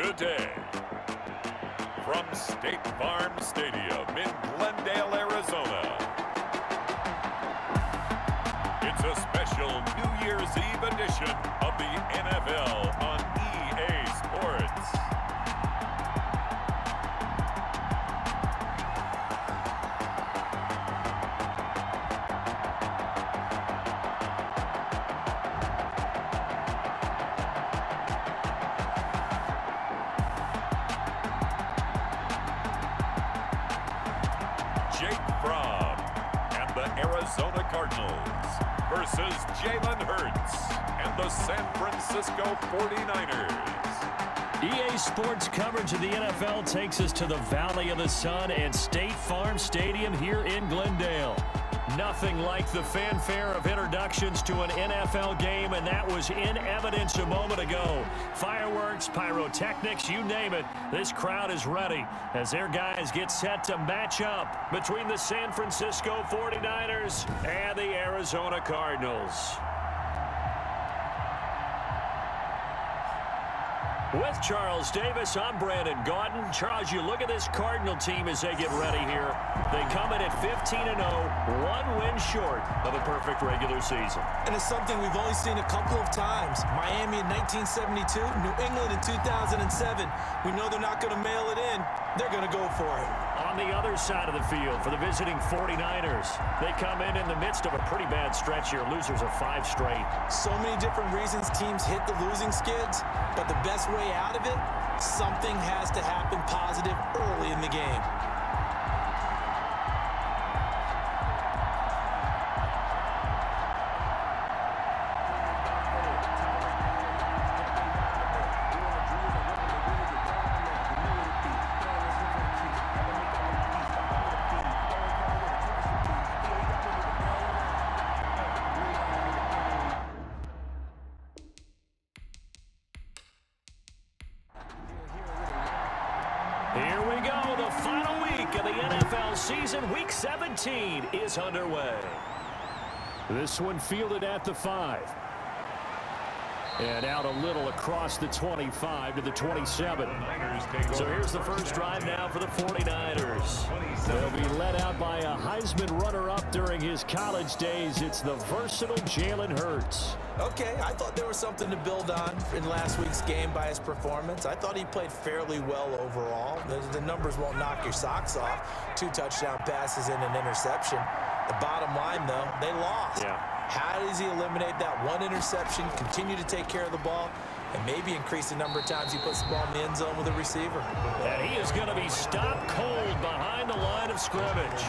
today. From State Farm Stadium in Glendale, Arizona, it's a special New Year's Eve edition of the NFL on EA Sports. Jake Fromm and the Arizona Cardinals versus Jalen Hurts and the San Francisco 49ers. EA Sports coverage of the NFL takes us to the Valley of the Sun and State Farm Stadium here in Glendale. Nothing like the fanfare of introductions to an NFL game, and that was in evidence a moment ago. Fireworks, pyrotechnics, you name it. This crowd is ready as their guys get set to match up between the San Francisco 49ers and the Arizona Cardinals. With Charles Davis, I'm Brandon Gaudin. Charles, you look at this Cardinal team as they get ready here. They come in at 15-0, one win short of a perfect regular season. And it's something we've only seen a couple of times. Miami in 1972, New England in 2007. We know they're not going to mail it in. They're going to go for it. On the other side of the field for the visiting 49ers, they come in the midst of a pretty bad stretch here. Losers of 5 straight. So many different reasons teams hit the losing skids, but the best way out of it, something has to happen positive early in the game. Here we go. The final week of the NFL season. Week 17 is underway. This one fielded at the 5. And out a little across the 25 to the 27. So here's the first drive now for the 49ers. They'll be led out by a Heisman runner-up during his college days. It's the versatile Jalen Hurts. Okay, I thought there was something to build on in last week's game by his performance. I thought he played fairly well overall. The numbers won't knock your socks off. 2 touchdown passes and an interception. The bottom line, though, they lost. Yeah. How does he eliminate that one interception, continue to take care of the ball, and maybe increase the number of times he puts the ball in the end zone with a receiver? And he is going to be stopped cold behind the line of scrimmage.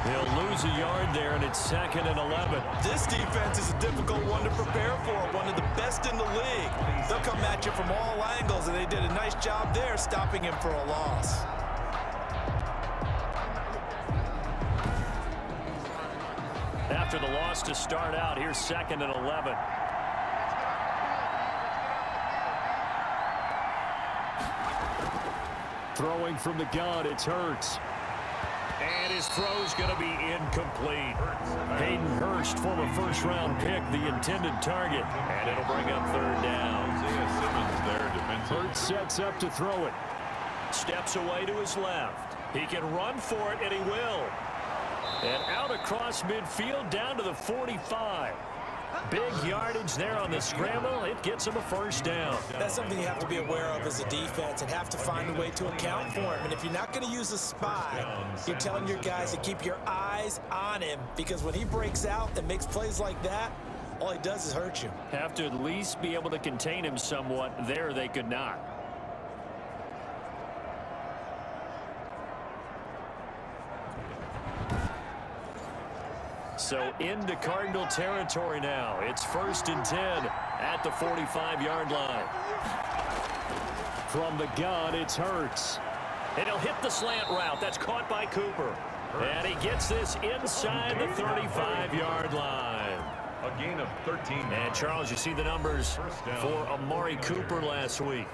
He'll lose a yard there, and it's 2nd and 11. This defense is a difficult one to prepare for, one of the best in the league. They'll come at you from all angles, and they did a nice job there stopping him for a loss. After the loss to start out, here's 2nd and 11. Throwing from the gun, it's Hurts. And his throw's going to be incomplete. Hayden Hurst, former first-round pick, the intended target. And it'll bring up 3rd down. Hurts sets up to throw it. Steps away to his left. He can run for it, and he will. And out across midfield down to the 45. Big yardage there on the scramble. It gets him a 1st down. That's something you have to be aware of as a defense and have to find a way to account for him. And if you're not going to use a spy, you're telling your guys to keep your eyes on him, because when he breaks out and makes plays like that, all he does is hurt you. Have to at least be able to contain him somewhat. There they could not. So into Cardinal territory now. It's 1st and 10 at the 45-yard line. From the gun, it's Hurts. And he'll hit the slant route. That's caught by Cooper. And he gets this inside the 35-yard line. A gain of 13. And, Charles, you see the numbers for Amari Cooper last week.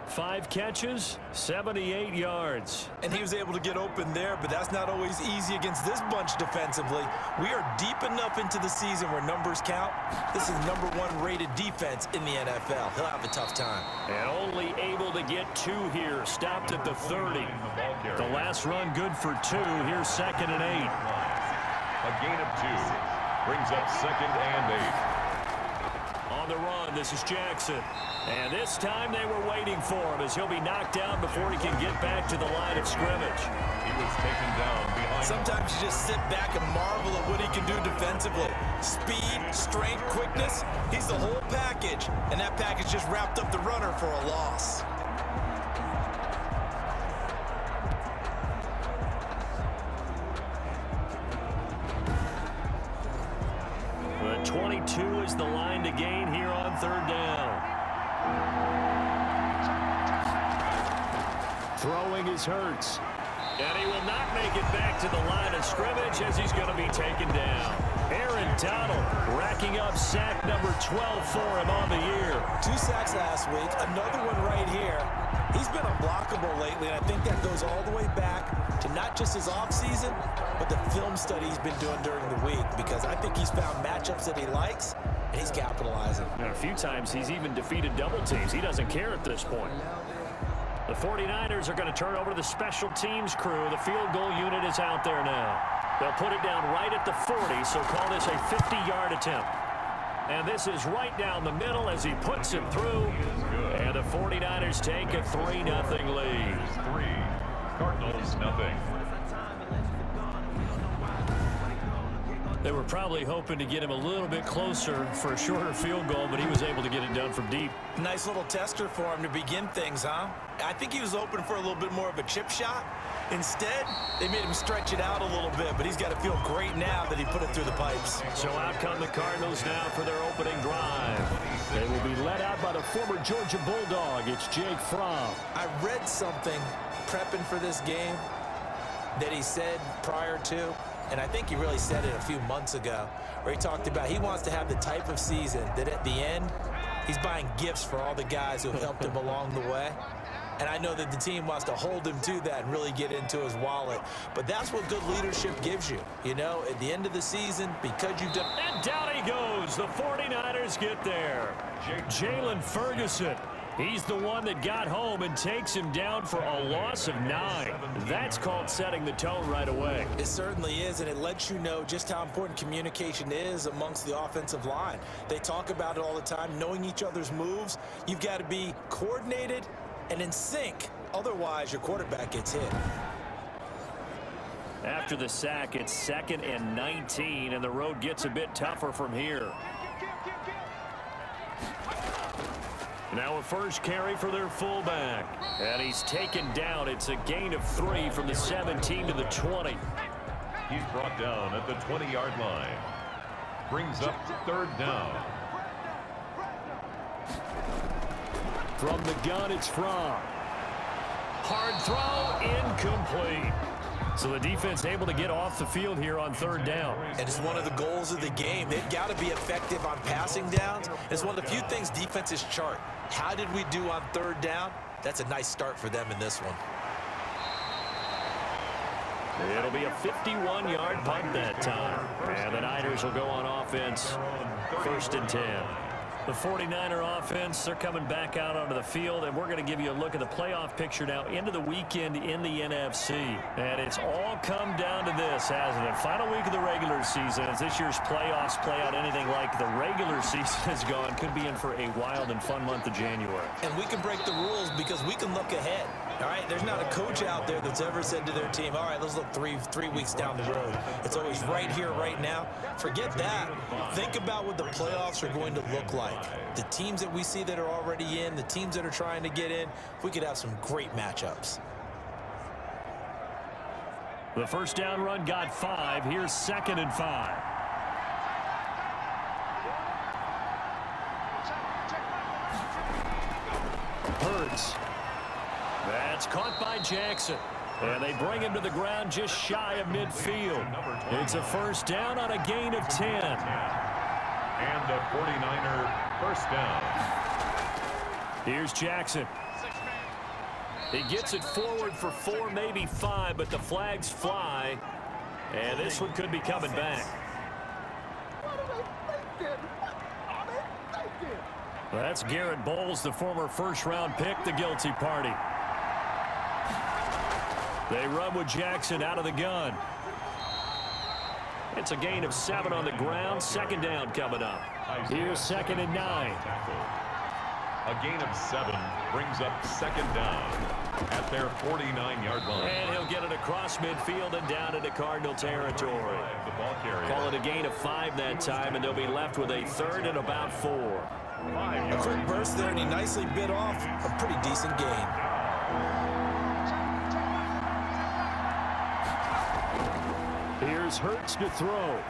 5 catches, 78 yards. And he was able to get open there, but that's not always easy against this bunch defensively. We are deep enough into the season where numbers count. This is #1 rated defense in the NFL. He'll have a tough time. And only able to get 2 here. Stopped at the 30. The last run good for 2. Here's 2nd and 8. A gain of 2 brings up 2nd and 8. On the run, this is Jackson. And this time they were waiting for him as he'll be knocked down before he can get back to the line of scrimmage. He was taken down behind. Sometimes you just sit back and marvel at what he can do defensively. Speed, strength, quickness. He's the whole package. And that package just wrapped up the runner for a loss. The 22 is the line to gain here on 3rd down. Throwing is Hurts. And he will not make it back to the line of scrimmage as he's going to be taken down. Aaron Donald racking up sack number 12 for him on the year. 2 sacks last week, another one right here. He's been unblockable lately, and I think that goes all the way back to not just his offseason, but the film study he's been doing during the week, because I think he's found matchups that he likes, and he's capitalizing. And a few times he's even defeated double teams. He doesn't care at this point. The 49ers are going to turn over to the special teams crew. The field goal unit is out there now. They'll put it down right at the 40, so call this a 50-yard attempt. And this is right down the middle as he puts him through. And the 49ers take a 3-0 lead. 3, Cardinals nothing. They were probably hoping to get him a little bit closer for a shorter field goal, but he was able to get it done from deep. Nice little tester for him to begin things, huh? I think he was open for a little bit more of a chip shot. Instead, they made him stretch it out a little bit, but he's got to feel great now that he put it through the pipes. So out come the Cardinals now for their opening drive. They will be led out by the former Georgia Bulldog. It's Jake Fromm. I read something prepping for this game that he said prior to, and I think he really said it a few months ago, where he talked about he wants to have the type of season that at the end, he's buying gifts for all the guys who have helped him along the way. And I know that the team wants to hold him to that and really get into his wallet. But that's what good leadership gives you. You know, at the end of the season, because you've done... And down he goes. The 49ers get there. Jalen Ferguson. He's the one that got home and takes him down for a loss of 9. That's called setting the tone right away. It certainly is, and it lets you know just how important communication is amongst the offensive line. They talk about it all the time, knowing each other's moves. You've got to be coordinated and in sync. Otherwise, your quarterback gets hit. After the sack, it's 2nd and 19, and the road gets a bit tougher from here. Now a first carry for their fullback. And he's taken down. It's a gain of 3 from the 17 to the 20. He's brought down at the 20-yard line. Brings up 3rd down. From the gun, it's Fromm. Hard throw, incomplete. So the defense able to get off the field here on 3rd down. And it's one of the goals of the game. They've got to be effective on passing downs. It's one of the few things defenses chart. How did we do on 3rd down? That's a nice start for them in this one. It'll be a 51-yard punt that time. And the Niners will go on offense, 1st and 10. The 49er offense, they're coming back out onto the field, and we're going to give you a look at the playoff picture now into the weekend in the NFC. And it's all come down to this, hasn't it? Final week of the regular season. As this year's playoffs play out anything like the regular season has gone, could be in for a wild and fun month of January. And we can break the rules because we can look ahead. All right, there's not a coach out there that's ever said to their team, all right, let's look three weeks down the road. It's always right here, right now. Forget that. Think about what the playoffs are going to look like. The teams that we see that are already in, the teams that are trying to get in, we could have some great matchups. The first down run got 5. Here's 2nd and 5. Hurts. That's caught by Jackson. And they bring him to the ground just shy of midfield. It's a first down on a gain of 10. And a 49er first down. Here's Jackson. He gets it forward for 4, maybe 5, but the flags fly. And this one could be coming back. That's Garrett Bowles, the former first-round pick, the guilty party. They run with Jackson out of the gun. It's a gain of 7 on the ground. Second down coming up. Here's 2nd and 9. A gain of 7 brings up second down at their 49-yard line. And he'll get it across midfield and down into Cardinal territory. Call it a gain of 5 that time, and they'll be left with a 3rd and about 4. A quick burst there, and he nicely bit off a pretty decent gain. Here's Hurts to throw.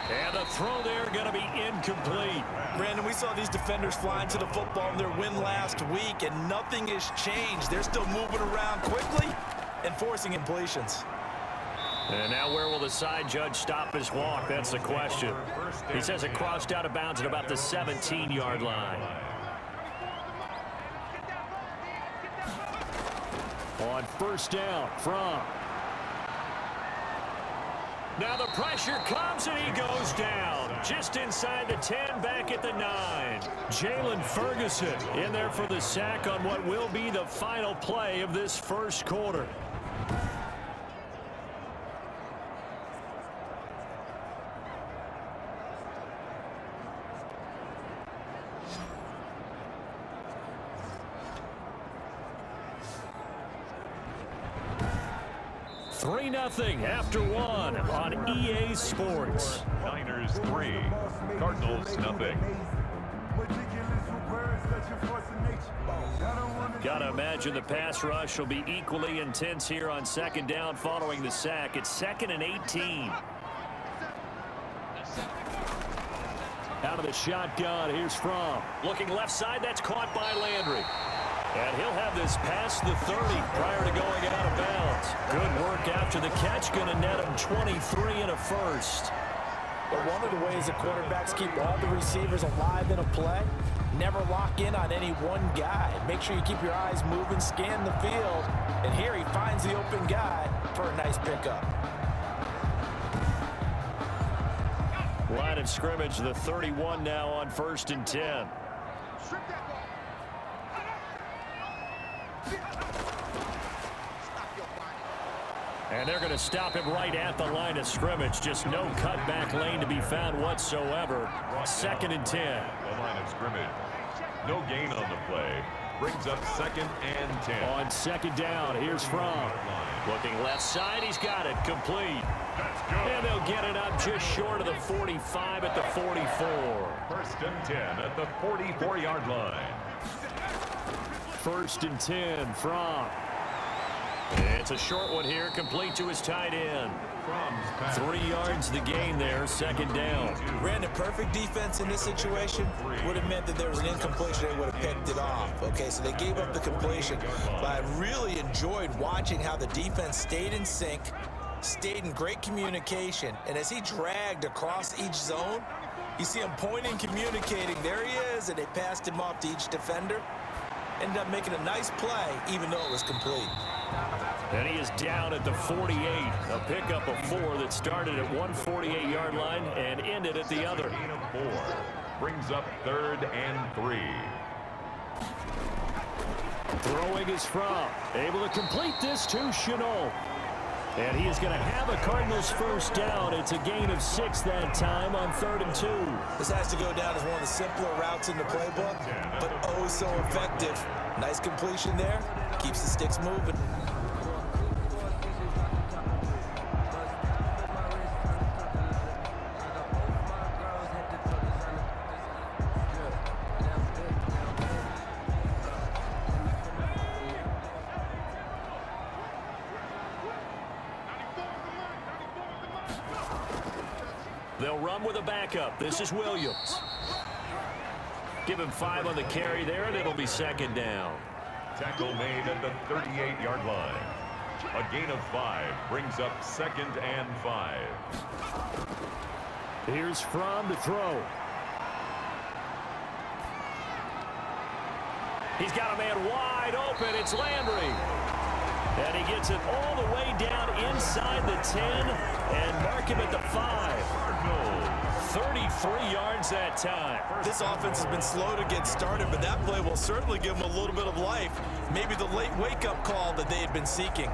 And the throw there going to be incomplete. Brandon, we saw these defenders flying to the football in their win last week, and nothing has changed. They're still moving around quickly and forcing completions. And now where will the side judge stop his walk? That's the question. He says it crossed out of bounds at about the 17-yard line. On first down, Fromm. Now the pressure comes, and he goes down. Just inside the 10, back at the 9. Jalen Ferguson in there for the sack on what will be the final play of this first quarter. Three 3-0 after 1 on EA Sports. Niners 3, Cardinals nothing. Gotta imagine the pass rush will be equally intense here on second down following the sack. It's 2nd and 18. Out of the shotgun, here's Fromm. Looking left side, that's caught by Landry. And he'll have this past the 30 prior to going out of bounds. Good work after the catch, going to net him 23 and a first. But one of the ways that quarterbacks keep all the receivers alive in a play, never lock in on any one guy. Make sure you keep your eyes moving, scan the field, and here he finds the open guy for a nice pickup. Line of scrimmage, the 31 now on 1st and 10. And they're going to stop him right at the line of scrimmage. Just no cutback lane to be found whatsoever. 2nd and 10. The line of scrimmage. No gain on the play. Brings up 2nd and 10. On 2nd down, here's Fromm. Looking left side, he's got it. Complete. And they'll get it up just short of the 45 at the 44. 1st and 10 at the 44-yard line. 1st and 10, Fromm. It's a short one here, complete to his tight end. 3 yards the gain there, 2nd down. Brandon, perfect defense in this situation would have meant that there was an incompletion. They would have picked it off. Okay, so they gave up the completion. But I really enjoyed watching how the defense stayed in sync, stayed in great communication, and as he dragged across each zone, you see him pointing, communicating. There he is, and they passed him off to each defender. Ended up making a nice play, even though it was complete. And he is down at the 48. A pickup of 4 that started at 148-yard line and ended at the other. Gain of 4 brings up 3rd and 3. Throwing is Fromm. Able to complete this to Shenault. And he is going to have a Cardinals first down. It's a gain of 6 that time on 3rd and 2. This has to go down as one of the simpler routes in the playbook, but oh so effective. Nice completion there. Keeps the sticks moving. They'll run with a backup. This is Williams. Give him 5 on the carry there, and it'll be 2nd down. Tackle made at the 38-yard line. A gain of 5 brings up 2nd and 5. Here's Fromm to throw. He's got a man wide open. It's Landry. And he gets it all the way down inside the 10 and mark him at the 5. 33 yards that time. This offense has been slow to get started, but that play will certainly give them a little bit of life. Maybe the late wake-up call that they had been seeking.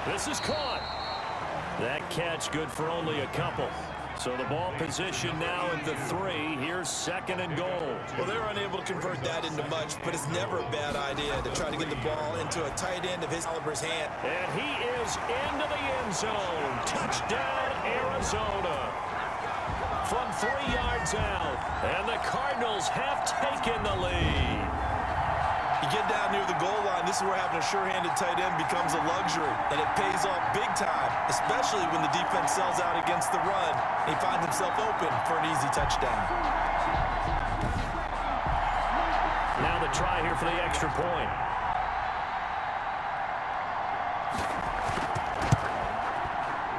This is caught. That catch good for only a couple. So the ball position now at the 3. Here's 2nd and goal. Well, they're unable to convert that into much, but it's never a bad idea to try to get the ball into a tight end of his caliber's hand. And he is into the end zone. Touchdown, Arizona. From 3 yards out. And the Cardinals have taken the lead. You get down near the goal line, this is where having a sure-handed tight end becomes a luxury, and it pays off big time, especially when the defense sells out against the run. He finds himself open for an easy touchdown. Now the try here for the extra point.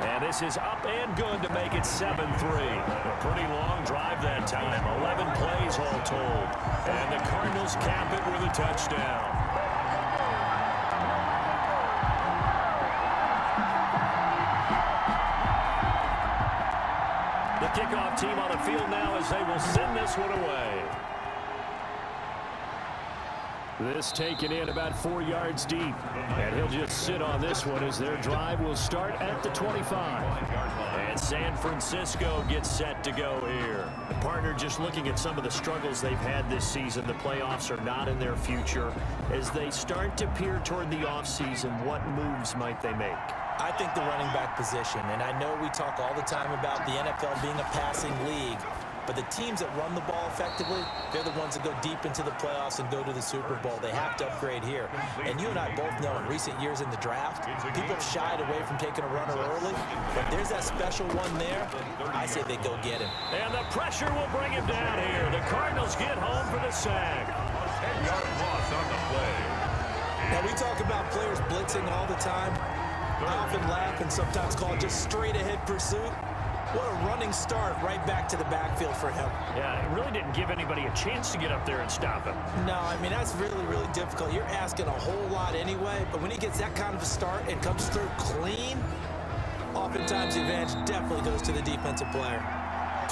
And this is up and good to make it 7-3. A pretty long drive that time. 11 plays all told. And the Cardinals cap it with a touchdown. The kickoff team on the field now as they will send this one away. This taken in about 4 yards deep. And he'll just sit on this one as their drive will start at the 25. And San Francisco gets set to go here. The partner, just looking at some of the struggles they've had this season, the playoffs are not in their future. As they start to peer toward the offseason, what moves might they make? I think the running back position, and I know we talk all the time about the NFL being a passing league, but the teams that run the ball effectively, they're the ones that go deep into the playoffs and go to the Super Bowl. They have to upgrade here. And you and I both know in recent years in the draft, people have shied away from taking a runner early. But there's that special one there. I say they go get him. And the pressure will bring him down here. The Cardinals get home for the sack. 10-yard loss on the play. Now, we talk about players blitzing all the time. I often laugh and sometimes call it just straight-ahead pursuit. What a running start right back to the backfield for him. Yeah, it really didn't give anybody a chance to get up there and stop him. No, I mean, that's really, really difficult. You're asking a whole lot anyway, but when he gets that kind of a start and comes through clean, oftentimes the advantage definitely goes to the defensive player.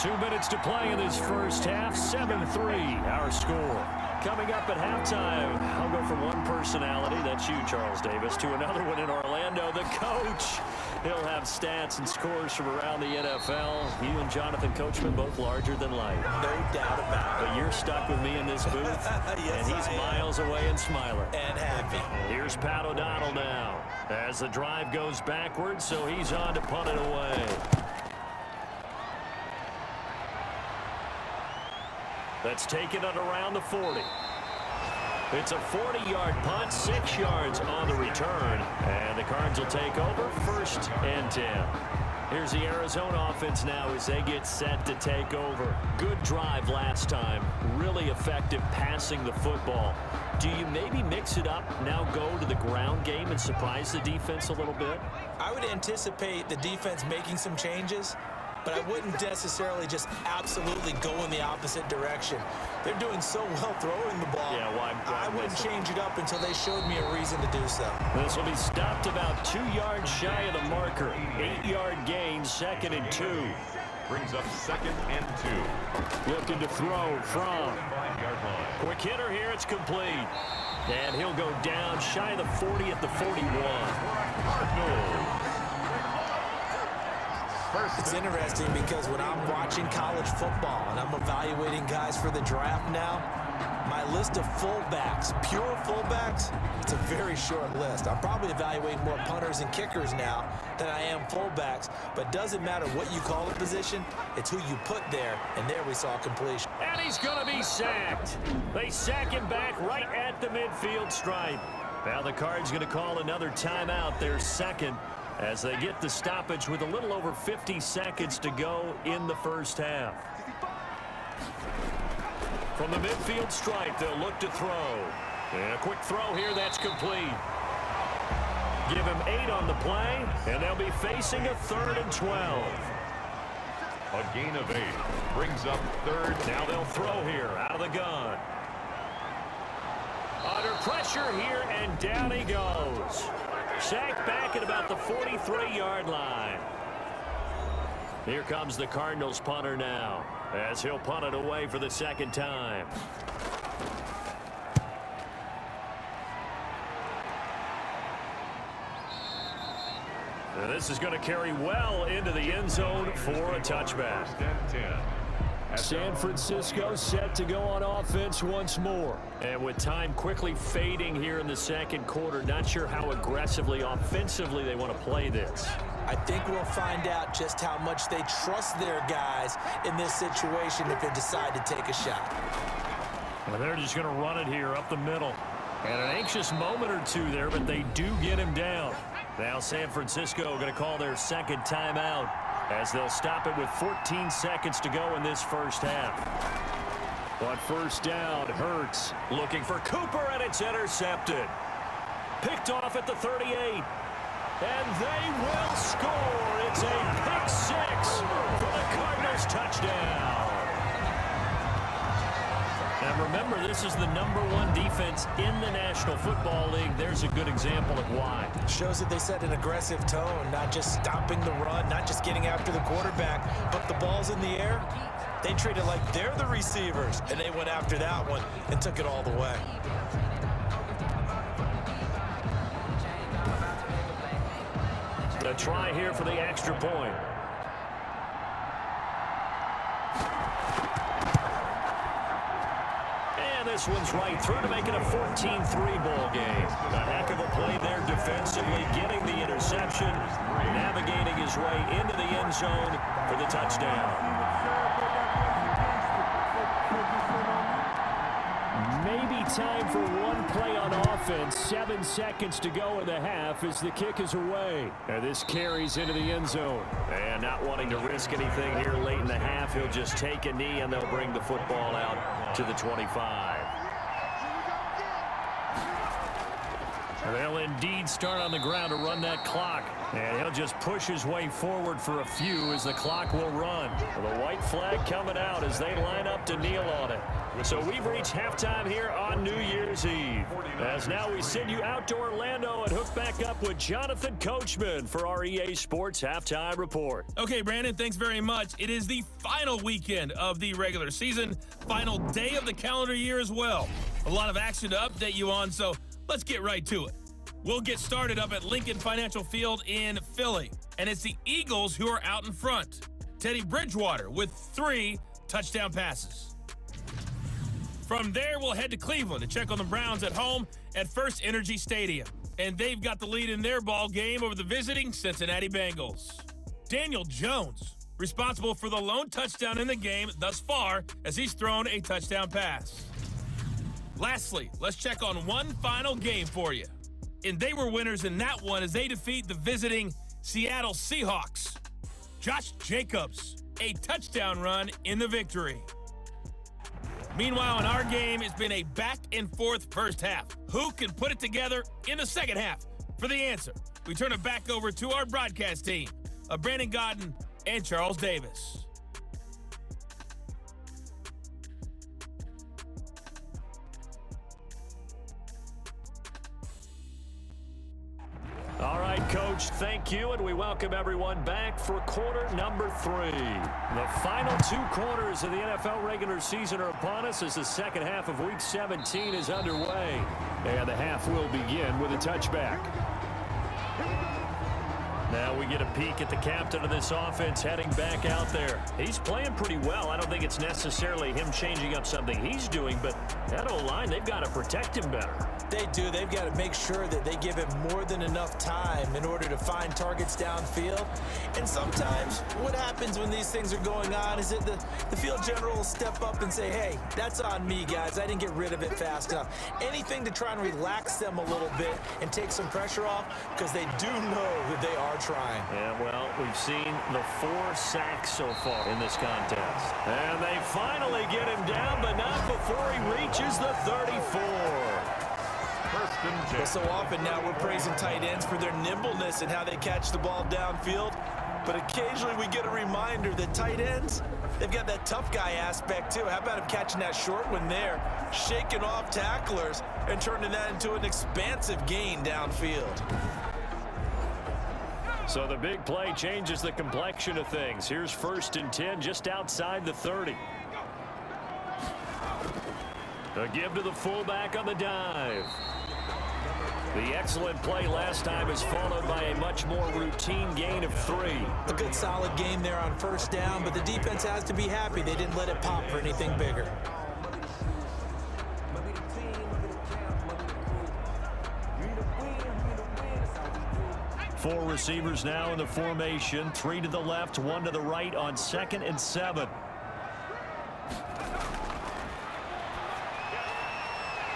2 minutes to play in this first half. 7-3, our score. Coming up at halftime, I'll go from one personality, that's you, Charles Davis, to another one in Orlando, the coach. He'll have stats and scores from around the NFL. You and Jonathan Coachman both larger than life. No doubt about it. But you're stuck with me in this booth, yes, and he's miles away and smiling. And happy. Here's Pat O'Donnell now as the drive goes backwards, so he's on to punt it away. That's taken it around the 40. It's a 40-yard punt, 6 yards on the return. And the Cards will take over 1st and 10. Here's the Arizona offense now as they get set to take over. Good drive last time. Really effective passing the football. Do you maybe mix it up, now go to the ground game and surprise the defense a little bit? I would anticipate the defense making some changes, but I wouldn't necessarily just absolutely go in the opposite direction. They're doing so well throwing the ball. Yeah, why I wouldn't change it up until they showed me a reason to do so. This will be stopped about 2 yards shy of the marker. 8-yard gain, 2nd and 2. Brings up 2nd and 2. Looking to throw from. 5-yard line. Quick hitter here, it's complete. And he'll go down shy of the 40 at the 41. Cardinals. It's interesting because when I'm watching college football and I'm evaluating guys for the draft now, my list of fullbacks, pure fullbacks, it's a very short list. I'm probably evaluating more punters and kickers now than I am fullbacks, but it doesn't matter what you call the position, it's who you put there, and there we saw completion. And he's going to be sacked. They sack him back right at the midfield stripe. Now the Cards going to call another timeout, their 2nd, as they get the stoppage with a little over 50 seconds to go in the first half. From the midfield stripe, they'll look to throw. And a quick throw here, that's complete. Give him 8 on the play, and they'll be facing a 3rd and 12. A gain of 8 brings up 3rd. Now they'll throw here out of the gun. Under pressure here, and down he goes. Sacked back at about the 43-yard line. Here comes the Cardinals punter now, as he'll punt it away for the 2nd time. And this is going to carry well into the end zone for a touchback. San Francisco set to go on offense once more. And with time quickly fading here in the 2nd quarter, not sure how aggressively, offensively they want to play this. I think we'll find out just how much they trust their guys in this situation if they decide to take a shot. And they're just going to run it here up the middle. And an anxious moment or two there, but they do get him down. Now San Francisco going to call their 2nd timeout as they'll stop it with 14 seconds to go in this first half. But first down, Hurts looking for Cooper, and it's intercepted. Picked off at the 38. And they will score. It's a pick 6 for the Cardinals touchdown. And remember, this is the #1 defense in the National Football League. There's a good example of why. Shows that they set an aggressive tone, not just stopping the run, not just getting after the quarterback, but the ball's in the air. They treat it like they're the receivers, and they went after that one and took it all the way. A try here for the extra point. And this one's right through to make it a 14-3 ball game. A heck of a play there defensively, getting the interception, navigating his way into the end zone for the touchdown. Maybe time for one play on offense. 7 seconds to go in the half as the kick is away. And this carries into the end zone. And not wanting to risk anything here late in the half, he'll just take a knee and they'll bring the football out to the 25. They'll indeed start on the ground to run that clock. And he'll just push his way forward for a few as the clock will run. The white flag coming out as they line up to kneel on it. So we've reached halftime here on New Year's Eve. As now we send you out to Orlando and hook back up with Jonathan Coachman for our EA Sports Halftime Report. Okay, Brandon, thanks very much. It is the final weekend of the regular season, final day of the calendar year as well. A lot of action to update you on, so let's get right to it. We'll get started up at Lincoln Financial Field in Philly, and it's the Eagles who are out in front. Teddy Bridgewater with 3 touchdown passes. From there, we'll head to Cleveland to check on the Browns at home at First Energy Stadium. And they've got the lead in their ball game over the visiting Cincinnati Bengals. Daniel Jones, responsible for the lone touchdown in the game thus far as he's thrown a touchdown pass. Lastly, let's check on one final game for you. And they were winners in that one as they defeat the visiting Seattle Seahawks. Josh Jacobs, a touchdown run in the victory. Meanwhile, in our game, it's been a back-and-forth first half. Who can put it together in the second half? For the answer, we turn it back over to our broadcast team of Brandon Godden and Charles Davis. All right, Coach, thank you, and we welcome everyone back for quarter number 3. The final 2 quarters of the NFL regular season are upon us as the second half of Week 17 is underway. And the half will begin with a touchback. Now we get a peek at the captain of this offense heading back out there. He's playing pretty well. I don't think it's necessarily him changing up something he's doing, but that O-line, they've got to protect him better. They do. They've got to make sure that they give him more than enough time in order to find targets downfield. And sometimes what happens when these things are going on is that the field general will step up and say, hey, that's on me, guys. I didn't get rid of it fast enough. Anything to try and relax them a little bit and take some pressure off because they do know that they are trying. Yeah, well, we've seen the 4 sacks so far in this contest. And they finally get him down, but not before reaches the 34. First and 10. Well, so often now we're praising tight ends for their nimbleness and how they catch the ball downfield. But occasionally we get a reminder that tight ends, they've got that tough guy aspect too. How about him catching that short one there, shaking off tacklers, and turning that into an expansive gain downfield? So the big play changes the complexion of things. Here's 1st and 10 just outside the 30. A give to the fullback on the dive. The excellent play last time is followed by a much more routine gain of 3. A good solid game there on 1st down, but the defense has to be happy they didn't let it pop for anything bigger. Four receivers now in the formation. 3 to the left, 1 to the right on 2nd and 7.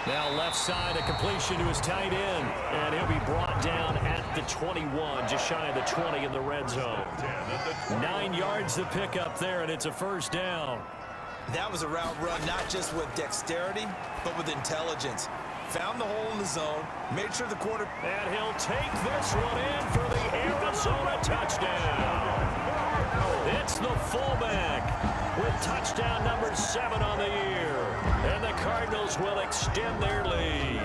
Now left side, a completion to his tight end. And he'll be brought down at the 21, just shy of the 20 in the red zone. 9 yards to pick up there, and it's a 1st down. That was a route run not just with dexterity, but with intelligence. Found the hole in the zone, made sure the quarter... And he'll take this one in for the Arizona touchdown. It's the fullback with touchdown number 7 on the year. And the Cardinals will extend their lead.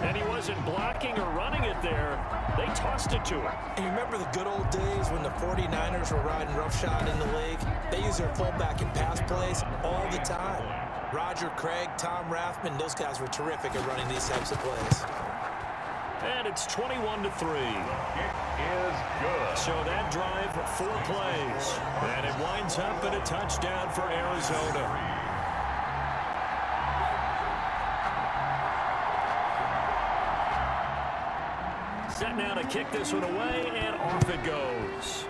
And he wasn't blocking or running it there. They tossed it to him. And you remember the good old days when the 49ers were riding roughshod in the league? They used their fullback in pass plays all the time. Roger Craig, Tom Rathman, those guys were terrific at running these types of plays. And it's 21-3. It is good. So that drive, 4 plays. And it winds up in a touchdown for Arizona. Set now to kick this one away, and off it goes.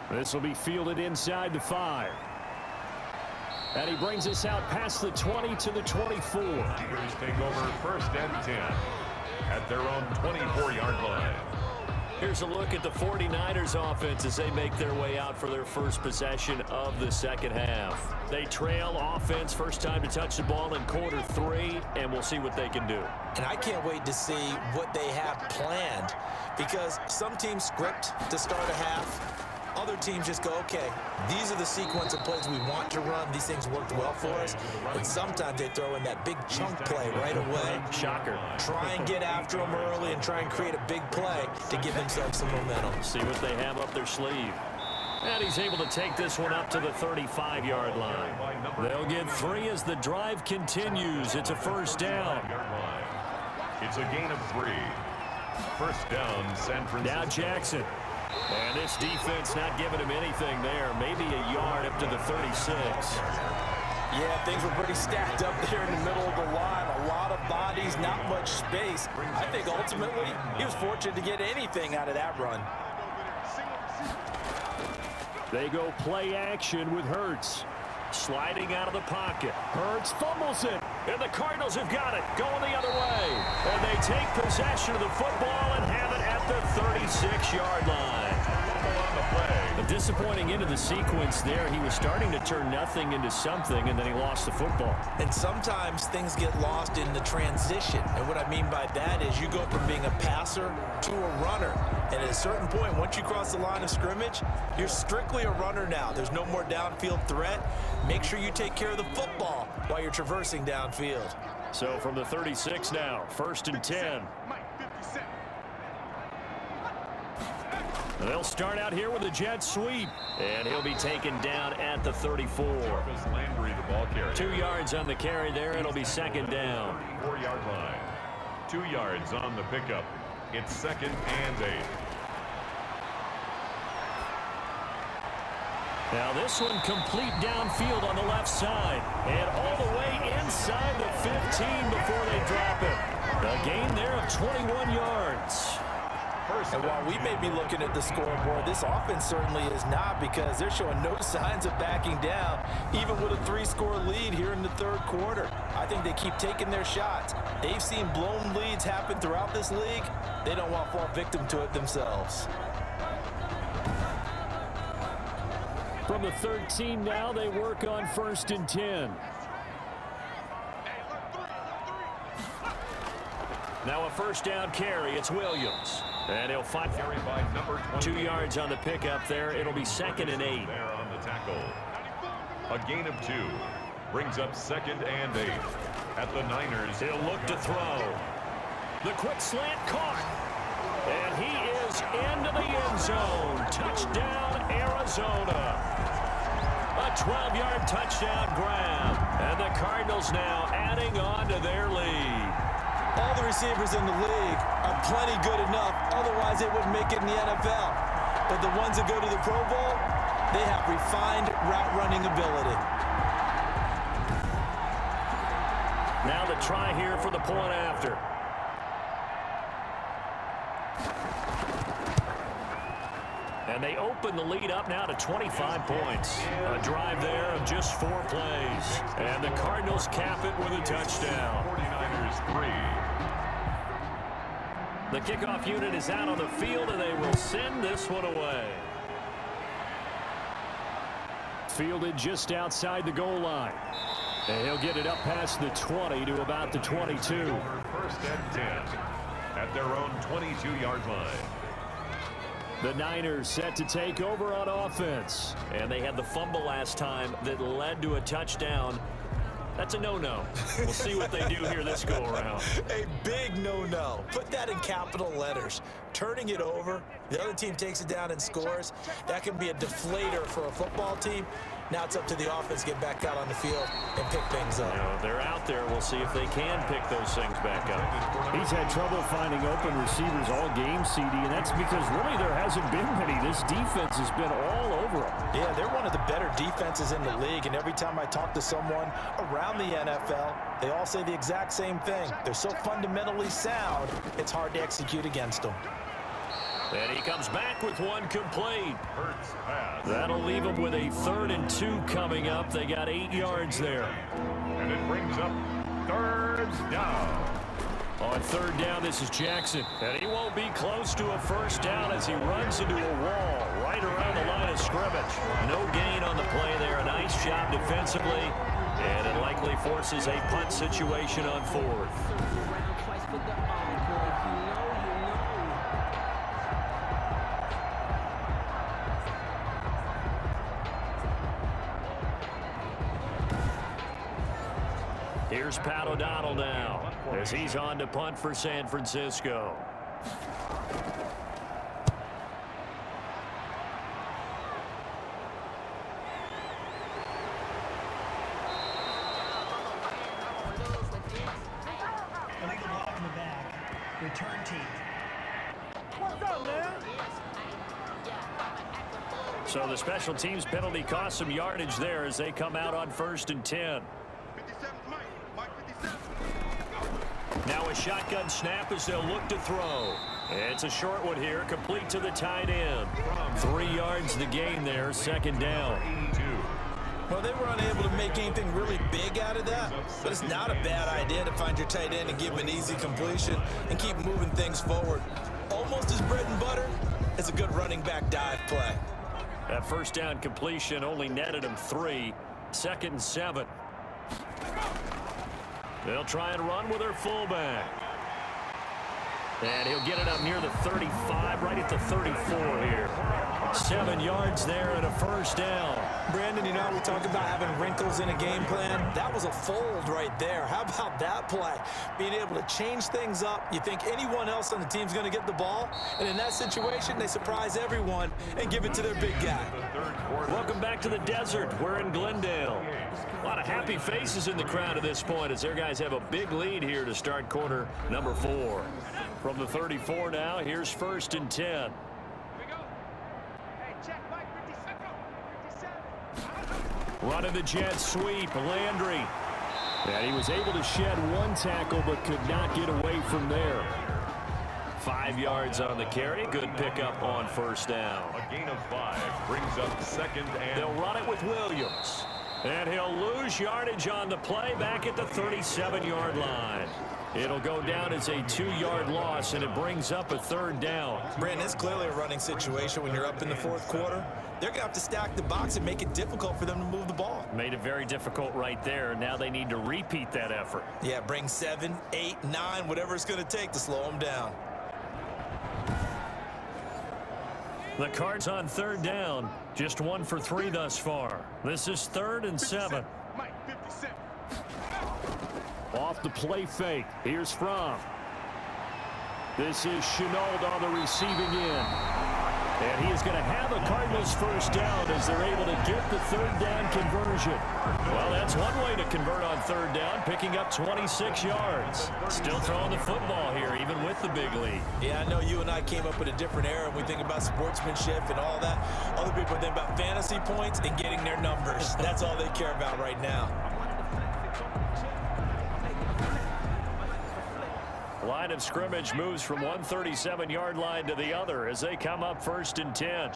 This will be fielded inside the 5. And he brings us out past the 20 to the 24. Tigers take over 1st and 10 at their own 24-yard line. Here's a look at the 49ers offense as they make their way out for their first possession of the second half. They trail offense, first time to touch the ball in quarter 3, and we'll see what they can do. And I can't wait to see what they have planned, because some teams script to start a half. Other teams just go, okay, these are the sequence of plays we want to run. These things worked well for us. And sometimes they throw in that big chunk play right away. Shocker. Try and get after them early and try and create a big play to give themselves some momentum. See what they have up their sleeve. And he's able to take this one up to the 35-yard line. They'll get 3 as the drive continues. It's a 1st down. It's a gain of 3. 1st down, San Francisco. Now Jackson. And this defense not giving him anything there. Maybe a yard up to the 36. Yeah, things were pretty stacked up there in the middle of the line. A lot of bodies, not much space. I think ultimately he was fortunate to get anything out of that run. They go play action with Hurts. Sliding out of the pocket. Hurts fumbles it. And the Cardinals have got it. Going the other way. And they take possession of the football and have it at the 36-yard line. A disappointing end of the sequence there. He was starting to turn nothing into something, and then he lost the football. And sometimes things get lost in the transition. And what I mean by that is you go from being a passer to a runner. And at a certain point, once you cross the line of scrimmage, you're strictly a runner now. There's no more downfield threat. Make sure you take care of the football while you're traversing downfield. So from the 36 now, 1st and 10. They'll start out here with a jet sweep. And he'll be taken down at the 34. Landry, the ball carrier. 2 yards on the carry there. It'll be 2nd down. 4-yard line. 2 yards on the pickup. It's 2nd and 8. Now this one complete downfield on the left side. And all the way inside the 15 before they drop it. A gain there of 21 yards. And while we may be looking at the scoreboard, this offense certainly is not, because they're showing no signs of backing down, even with a 3-score lead here in the 3rd quarter. I think they keep taking their shots. They've seen blown leads happen throughout this league. They don't want to fall victim to it themselves. from the 13 now. They work on 1st and 10. Now a first down carry. It's Williams. And he'll fight Carry by number 2 yards on the pickup there. It'll be 2nd and 8. There on the tackle. A gain of 2. Brings up 2nd and 8. At the Niners. He'll look to throw. The quick slant caught. And he is into the end zone. Touchdown, Arizona. A 12-yard touchdown grab. And the Cardinals now adding on to their lead. All the receivers in the league are plenty good enough. Otherwise, they wouldn't make it in the NFL. But the ones that go to the Pro Bowl, they have refined route running ability. Now the try here for the point after. And they open the lead up now to 25 points. A drive there of just 4 plays. And the Cardinals cap it with a touchdown. 49ers 3. The kickoff unit is out on the field, and they will send this one away. Fielded just outside the goal line. And he'll get it up past the 20 to about the 22. 1st and 10. At their own 22-yard line. The Niners set to take over on offense. And they had the fumble last time that led to a touchdown. That's a no-no. We'll see what they do here this go-around. A big no-no. Put that in capital letters. Turning it over, the other team takes it down and scores. That can be a deflator for a football team. Now it's up to the offense to get back out on the field and pick things up. You know, they're out there. We'll see if they can pick those things back up. He's had trouble finding open receivers all game, CD, and that's because really there hasn't been many. This defense has been all over them. Yeah, they're one of the better defenses in the league, and every time I talk to someone around the NFL, they all say the exact same thing. They're so fundamentally sound, it's hard to execute against them. And he comes back with one complete. Hurts pass. That'll leave him with a 3rd and 2 coming up. They got 8 yards there. And it brings up 3rd down. On 3rd down, this is Jackson. And he won't be close to a 1st down as he runs into a wall right around the line of scrimmage. No gain on the play there. A nice job defensively. And it likely forces a punt situation on 4th. Here's Pat O'Donnell now as he's on to punt for San Francisco. Illegal block in the back. Return team. What's up, man? So the special teams penalty cost some yardage there as they come out on 1st and 10. Now a shotgun snap as they'll look to throw. It's a short one here, complete to the tight end. 3 yards the gain there, 2nd down. Well, they were unable to make anything really big out of that, but it's not a bad idea to find your tight end and give him an easy completion and keep moving things forward. Almost as bread and butter as a good running back dive play. That 1st down completion only netted him 3. 2nd and 7. They'll try and run with their fullback. And he'll get it up near the 35, right at the 34 here. 7 yards there and a 1st down. Brandon, you know, we talk about having wrinkles in a game plan. That was a fold right there. How about that play? Being able to change things up. You think anyone else on the team's going to get the ball? And in that situation, they surprise everyone and give it to their big guy. Welcome back to the desert. We're in Glendale. A lot of happy faces in the crowd at this point as their guys have a big lead here to start quarter number 4. From the 34 now, here's 1st and 10. Running the jet sweep, Landry. And he was able to shed 1 tackle but could not get away from there. 5 yards on the carry. Good pickup on 1st down. A gain of 5 brings up 2nd and... They'll run it with Williams. And he'll lose yardage on the play back at the 37-yard line. It'll go down as a 2-yard loss, and it brings up a 3rd down. Brandon, it's clearly a running situation when you're up in the 4th quarter. They're going to have to stack the box and make it difficult for them to move the ball. Made it very difficult right there. Now they need to repeat that effort. Yeah, bring 7, 8, 9, whatever it's going to take to slow them down. The Cards on 3rd down. Just 1 for 3 thus far. This is 3rd and 7. Off the play fake. Here's Fromm. This is Shenault on the receiving end. And he is going to have a Cardinals 1st down as they're able to get the 3rd down conversion. Well, that's one way to convert on 3rd down, picking up 26 yards. Still throwing the football here, even with the big lead. Yeah, I know you and I came up with a different era, and we think about sportsmanship and all that. Other people think about fantasy points and getting their numbers. That's all they care about right now. Line of scrimmage moves from one 37-yard line to the other as they come up 1st and 10.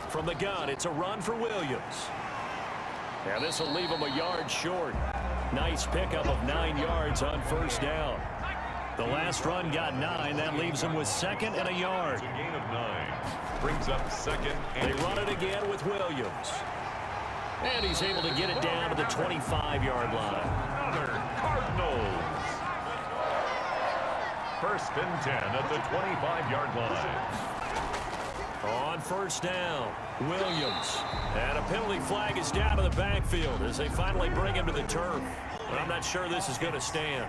From the gun, it's a run for Williams. And this will leave him a yard short. Nice pickup of 9 yards on 1st down. The last run got 9. That leaves him with 2nd and a yard. A gain of 9. Brings up 2nd and They run it again with Williams. And he's able to get it down to the 25-yard line. another Cardinals. 1st and 10 at the 25-yard line. On 1st down, Williams. And a penalty flag is down to the backfield as they finally bring him to the turf. But I'm not sure this is going to stand.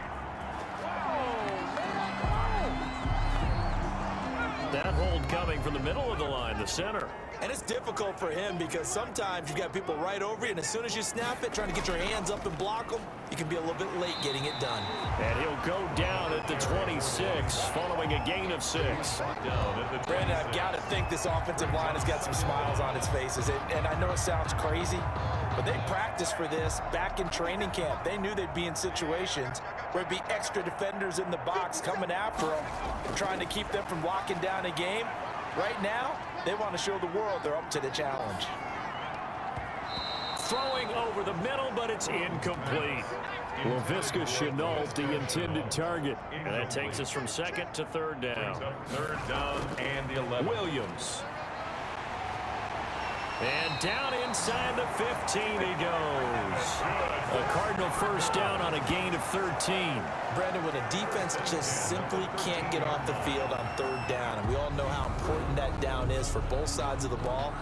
That hold coming from the middle of the line, the center. And it's difficult for him because sometimes you've got people right over you, and as soon as you snap it, trying to get your hands up and block them, you can be a little bit late getting it done. And he'll go down at the 26 following a gain of 6. Brandon, I've got to think this offensive line has got some smiles on its faces. And I know it sounds crazy, but they practiced for this back in training camp. They knew they'd be in situations where it'd be extra defenders in the box coming after them, trying to keep them from locking down a game. Right now, they want to show the world they're up to the challenge. Throwing over the middle, but it's incomplete. Laviska Shenault, the intended target. And that takes us from 2nd to 3rd down. 3rd down and 11. Williams. And down inside the 15 he goes. A Cardinal 1st down on a gain of 13. Brandon, when a defense just simply can't get off the field on 3rd down, and we all know how important that down is for both sides of the ball,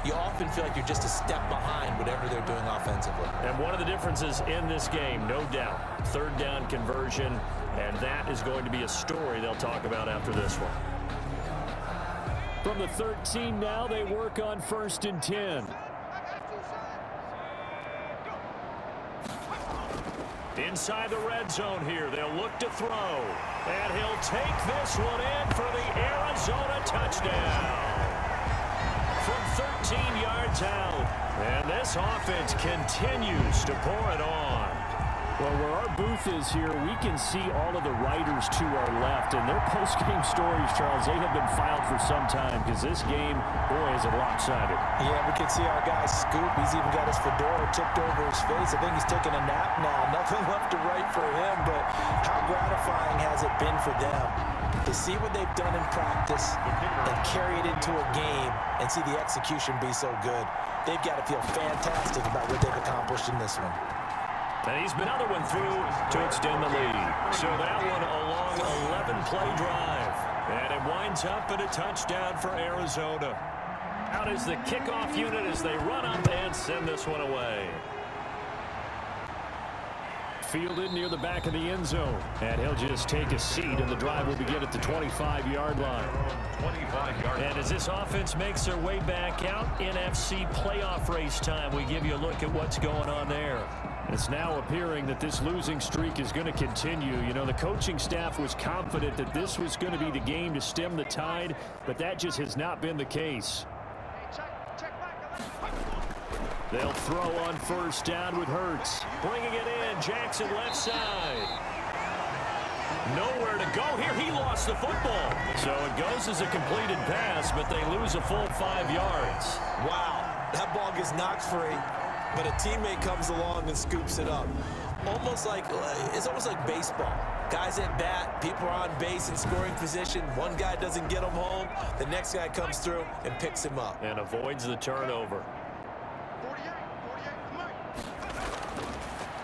you often feel like you're just a step behind whatever they're doing offensively. And one of the differences in this game, no doubt, 3rd down conversion, and that is going to be a story they'll talk about after this one. From the 13 now, they work on 1st and 10. Inside the red zone here, they'll look to throw. And he'll take this one in for the Arizona touchdown. From 13 yards out. And this offense continues to pour it on. Well, where our booth is here, we can see all of the writers to our left. And their post-game stories, Charles, they have been filed for some time because this game, boy, is it lopsided. Yeah, we can see our guy Scoop. He's even got his fedora tipped over his face. I think he's taking a nap now. Nothing left to write for him, but how gratifying has it been for them to see what they've done in practice and carry it into a game and see the execution be so good. They've got to feel fantastic about what they've accomplished in this one. And he's been another one through to extend the lead. So that one a long 11-play drive. And it winds up at a touchdown for Arizona. Out is the kickoff unit as they run up and send this one away. Fielded near the back of the end zone. And he'll just take a seat, and the drive will begin at the 25-yard line. 25-yard line. And as this offense makes their way back out, NFC playoff race time, we give you a look at what's going on there. It's now appearing that this losing streak is going to continue. You know, the coaching staff was confident that this was going to be the game to stem the tide, but that just has not been the case. They'll throw on 1st down with Hurts. Bringing it in, Jackson left side. Nowhere to go here. He lost the football. So it goes as a completed pass, but they lose a full 5 yards. Wow, that ball gets knocked free. but a teammate comes along and scoops it up. It's almost like baseball. Guys at bat, people are on base in scoring position. One guy doesn't get him home. The next guy comes through and picks him up. And avoids the turnover.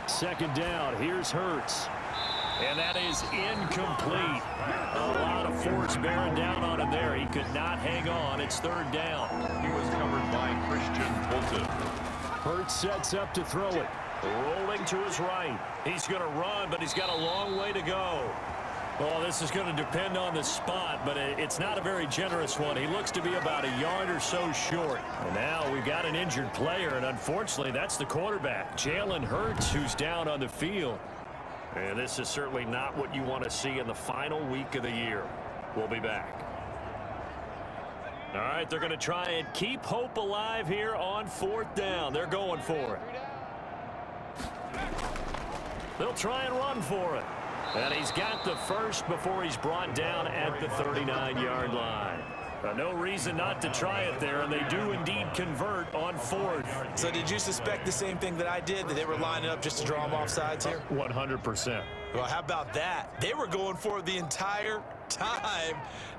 Second down, here's Hurts. And that is incomplete. A lot of force bearing down on him there. He could not hang on. It's third down. He was covered by Christian Fulton. Hurts sets up to throw it. Rolling to his right. He's going to run, but he's got a long way to go. Well, this is going to depend on the spot, but it's not a very generous one. He looks to be about a yard or so short. And now we've got an injured player, and unfortunately, that's the quarterback, Jalen Hurts, who's down on the field. And this is certainly not what you want to see in the final week of the year. We'll be back. All right, they're going to try and keep hope alive here on fourth down. They're going for it. They'll try and run for it. And he's got the first before he's brought down at the 39-yard line. No reason not to try it there, and they do indeed convert on fourth. So did you suspect the same thing that I did, that they were lining up just to draw them off sides here? 100%. Well, how about that? They were going for it the entire time.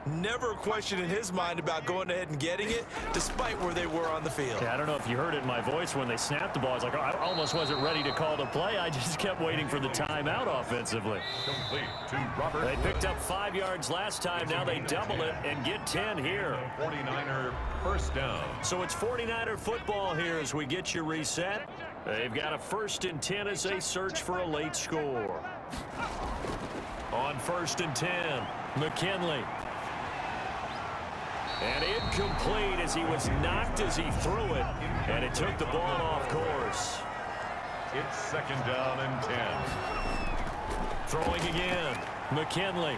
Never a question in his mind about going ahead and getting it, despite where they were on the field. Yeah, I don't know if you heard it in my voice when they snapped the ball. I was like, oh, I almost wasn't ready to call the play. I just kept waiting for the timeout offensively. Complete to Robert They picked up 5 yards last time. Now they double it and get 10 here. 49er first down. So it's 49er football here as we get you reset. They've got a 1st and 10 as they search for a late score. On 1st and 10, McKinley. And incomplete as he was knocked as he threw it. And it took the ball off course. It's 2nd down and 10. Throwing again, McKinley.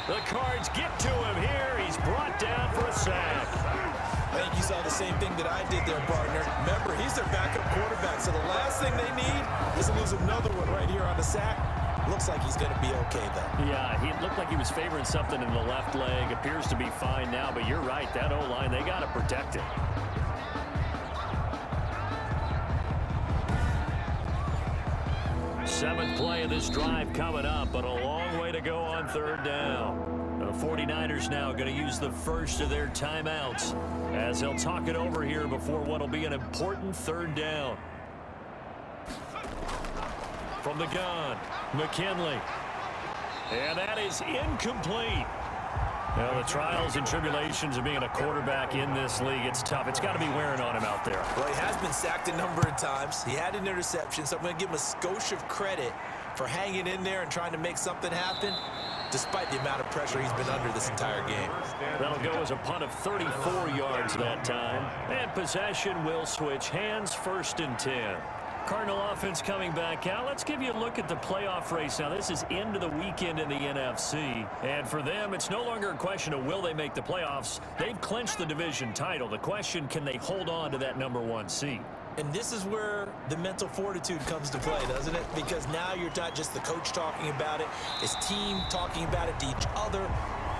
The Cards get to him here. He's brought down for a sack. I think you saw the same thing that I did there, partner. Remember, he's their backup quarterback, so the last thing they need is to lose another one right here on the sack. Looks like he's going to be okay, though. Yeah, he looked like he was favoring something in the left leg. Appears to be fine now, but you're right. That O-line, they got to protect it. Seventh play of this drive coming up, but a long way to go on 3rd down. The 49ers now going to use the first of their timeouts as they'll talk it over here before what will be an important 3rd down. From the gun, McKinley. And that is incomplete. Well, the trials and tribulations of being a quarterback in this league, it's tough. It's got to be wearing on him out there. Well, he has been sacked a number of times. He had an interception, so I'm going to give him a skosh of credit for hanging in there and trying to make something happen, despite the amount of pressure he's been under this entire game. That'll go as a punt of 34 yards that time. And possession will switch hands, 1st and 10. Cardinal offense coming back out. Let's give you a look at the playoff race. Now, this is into the weekend in the NFC. And for them, it's no longer a question of will they make the playoffs. They've clinched the division title. The question, can they hold on to that #1 seed? And this is where the mental fortitude comes to play, doesn't it? Because now you're not just the coach talking about it, his team talking about it to each other,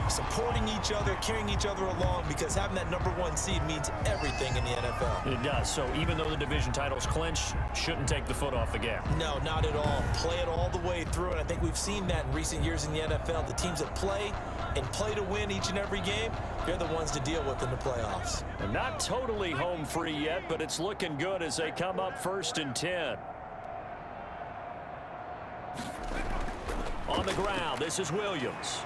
supporting each other, carrying each other along, because having that #1 seed means everything in the NFL. It does. So even though the division title's clinched, shouldn't take the foot off the gas. No, not at all. Play it all the way through, and I think we've seen that in recent years in the NFL. The teams that play and play to win each and every game, they're the ones to deal with in the playoffs. And not totally home free yet, but it's looking good as they come up 1st and 10. On the ground, this is Williams.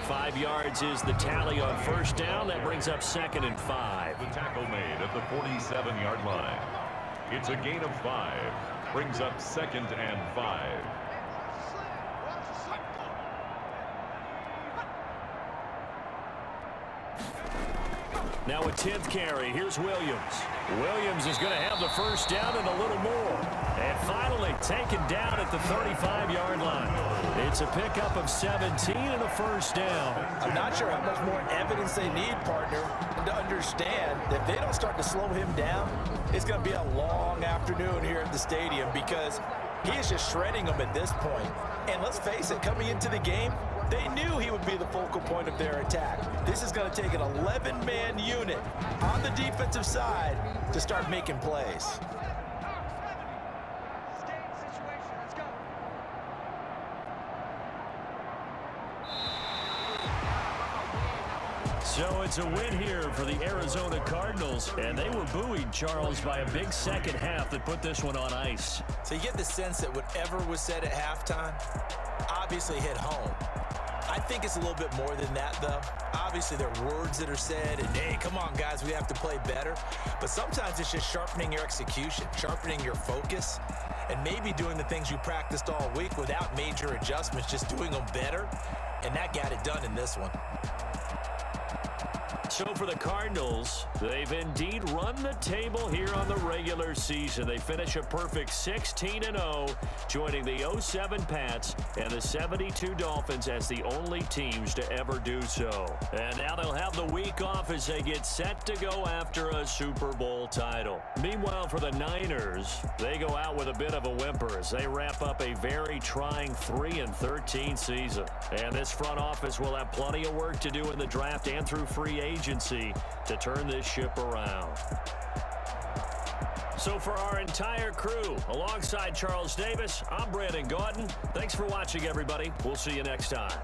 5 yards is the tally on 1st down. That brings up 2nd and 5. The tackle made at the 47-yard line. It's a gain of 5. Brings up 2nd and 5. Now a 10th carry. Here's Williams. Williams is going to have the 1st down and a little more. And finally taken down at the 35-yard line. It's a pickup of 17 and a 1st down. I'm not sure how much more evidence they need, partner, to understand that if they don't start to slow him down, it's going to be a long afternoon here at the stadium, because he is just shredding them at this point. And let's face it, coming into the game, They knew he would be the focal point of their attack. This is going to take an 11-man unit on the defensive side to start making plays. So it's a win here for the Arizona Cardinals, and they were buoyed, Charles, by a big second half that put this one on ice. So you get the sense that whatever was said at halftime obviously hit home. I think it's a little bit more than that, though. Obviously, there are words that are said, and hey, come on, guys, we have to play better. But sometimes it's just sharpening your execution, sharpening your focus, and maybe doing the things you practiced all week without major adjustments, just doing them better. And that got it done in this one. So for the Cardinals, they've indeed run the table here on the regular season. They finish a perfect 16-0, joining the 07 Pats and the 72 Dolphins as the only teams to ever do so. And now they'll have the week off as they get set to go after a Super Bowl title. Meanwhile, for the Niners, they go out with a bit of a whimper as they wrap up a very trying 3-13 season. And this front office will have plenty of work to do in the draft and through free agency to turn this ship around. So for our entire crew, alongside Charles Davis, I'm Brandon Gaudin. Thanks for watching, everybody. We'll see you next time.